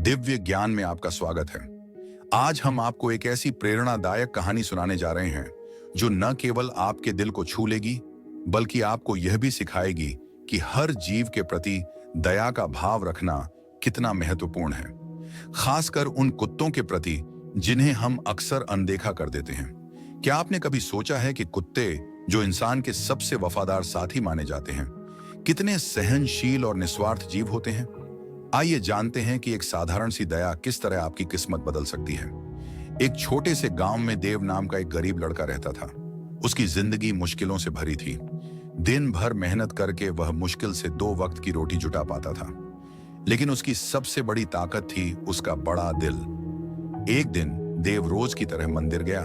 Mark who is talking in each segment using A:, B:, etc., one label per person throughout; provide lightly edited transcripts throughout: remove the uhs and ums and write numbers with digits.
A: दिव्य ज्ञान में आपका स्वागत है। आज हम आपको एक ऐसी प्रेरणादायक कहानी सुनाने जा रहे हैं जो न केवल आपके दिल को छू लेगी, बल्कि आपको यह भी सिखाएगी कि हर जीव के प्रति दया का भाव रखना कितना महत्वपूर्ण है, खासकर उन कुत्तों के प्रति जिन्हें हम अक्सर अनदेखा कर देते हैं। क्या आपने कभी सोचा है कि कुत्ते, जो इंसान के सबसे वफादार साथी माने जाते हैं, कितने सहनशील और निस्वार्थ जीव होते हैं? आइए जानते हैं कि एक साधारण सी दया किस तरह आपकी किस्मत बदल सकती है। एक छोटे से गांव में देव नाम का एक गरीब लड़का रहता था। उसकी जिंदगी मुश्किलों से भरी थी। दिन भर मेहनत करके वह मुश्किल से 2 वक्त की रोटी जुटा पाता था, लेकिन उसकी सबसे बड़ी ताकत थी उसका बड़ा दिल। एक दिन देव रोज की तरह मंदिर गया।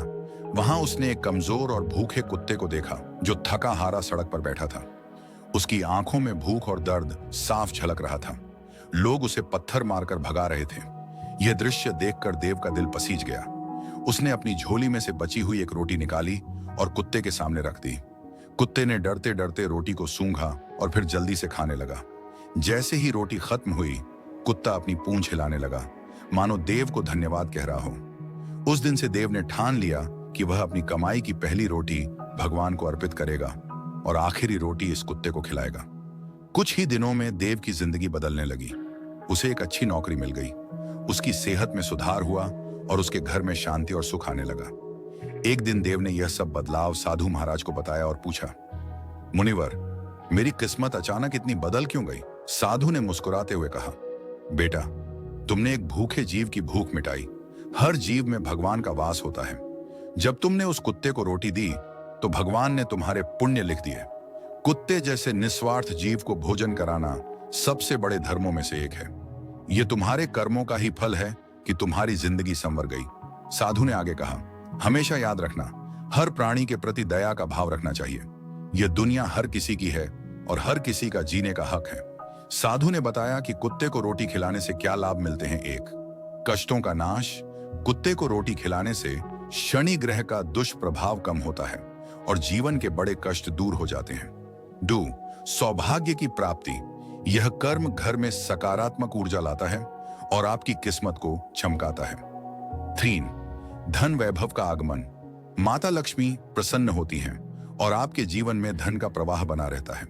A: वहां उसने एक कमजोर और भूखे कुत्ते को देखा जो थका हारा सड़क पर बैठा था। उसकी आंखों में भूख और दर्द साफ झलक रहा था। लोग उसे पत्थर मारकर भगा रहे थे। यह दृश्य देखकर देव का दिल पसीज गया। उसने अपनी झोली में से बची हुई एक रोटी निकाली और कुत्ते के सामने रख दी। कुत्ते ने डरते डरते रोटी को सूंघा और फिर जल्दी से खाने लगा। जैसे ही रोटी खत्म हुई, कुत्ता अपनी पूंछ हिलाने लगा, मानो देव को धन्यवाद कह रहा हो। उस दिन से देव ने ठान लिया कि वह अपनी कमाई की पहली रोटी भगवान को अर्पित करेगा और आखिरी रोटी इस कुत्ते को खिलाएगा। कुछ ही दिनों में देव की जिंदगी बदलने लगी। उसे एक अच्छी नौकरी मिल गई, उसकी सेहत में सुधार हुआ और उसके घर में शांति और सुख आने लगा। एक दिन देव ने यह सब बदलाव साधु महाराज को बताया और पूछा, मुनिवर, मेरी किस्मत अचानक इतनी बदल क्यों गई? साधु ने मुस्कुराते हुए कहा, बेटा, तुमने एक भूखे जीव की भूख मिटाई। हर जीव में भगवान का वास होता है। जब तुमने उस कुत्ते को रोटी दी तो भगवान ने तुम्हारे पुण्य लिख दिए। कुत्ते जैसे निस्वार्थ जीव को भोजन कराना सबसे बड़े धर्मों में से एक है। यह तुम्हारे कर्मों का ही फल है कि तुम्हारी जिंदगी संवर गई। साधु ने आगे कहा, हमेशा याद रखना, हर प्राणी के प्रति दया का भाव रखना चाहिए। यह दुनिया हर किसी की है और हर किसी का जीने का हक है। साधु ने बताया कि कुत्ते को रोटी खिलाने से क्या लाभ मिलते हैं। 1, कष्टों का नाश। कुत्ते को रोटी खिलाने से शनि ग्रह का दुष्प्रभाव कम होता है और जीवन के बड़े कष्ट दूर हो जाते हैं। 2, सौभाग्य की प्राप्ति। यह कर्म घर में सकारात्मक ऊर्जा लाता है और आपकी किस्मत को चमकाता है। 3, धन वैभव का आगमन। माता लक्ष्मी प्रसन्न होती हैं और आपके जीवन में धन का प्रवाह बना रहता है।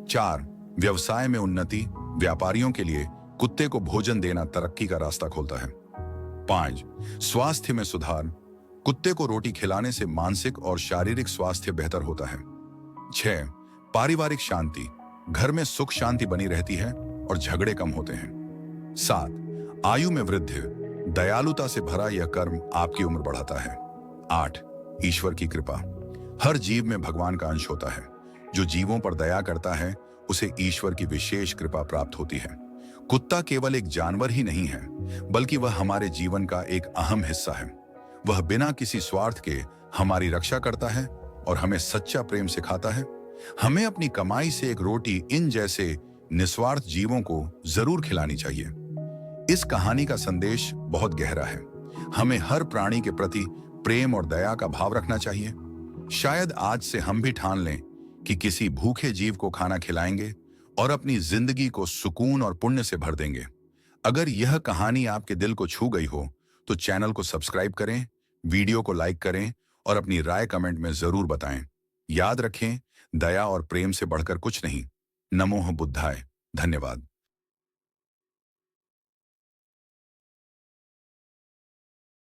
A: 4, व्यवसाय में उन्नति। व्यापारियों के लिए कुत्ते को भोजन देना तरक्की का रास्ता खोलता है। 5, स्वास्थ्य में सुधार। कुत्ते को रोटी खिलाने से मानसिक और शारीरिक स्वास्थ्य बेहतर होता है। 6, पारिवारिक शांति। घर में सुख शांति बनी रहती है और झगड़े कम होते हैं। 7, आयु में वृद्धि। दयालुता से भरा यह कर्म आपकी उम्र बढ़ाता है। 8, ईश्वर की कृपा। हर जीव में भगवान का अंश होता है। जो जीवों पर दया करता है उसे ईश्वर की विशेष कृपा प्राप्त होती है। कुत्ता केवल एक जानवर ही नहीं है, बल्कि वह हमारे जीवन का एक अहम हिस्सा है। वह बिना किसी स्वार्थ के हमारी रक्षा करता है और हमें सच्चा प्रेम सिखाता है। हमें अपनी कमाई से एक रोटी इन जैसे निस्वार्थ जीवों को जरूर खिलानी चाहिए। इस कहानी का संदेश बहुत गहरा है। हमें हर प्राणी के प्रति प्रेम और दया का भाव रखना चाहिए। शायद आज से हम भी ठान लें कि किसी भूखे जीव को खाना खिलाएंगे और अपनी जिंदगी को सुकून और पुण्य से भर देंगे। अगर यह कहानी आपके दिल को छू गई हो तो चैनल को सब्सक्राइब करें, वीडियो को लाइक करें और अपनी राय कमेंट में जरूर बताएं। याद रखें, दया और प्रेम से बढ़कर कुछ नहीं। नमोः बुद्धाय। धन्यवाद।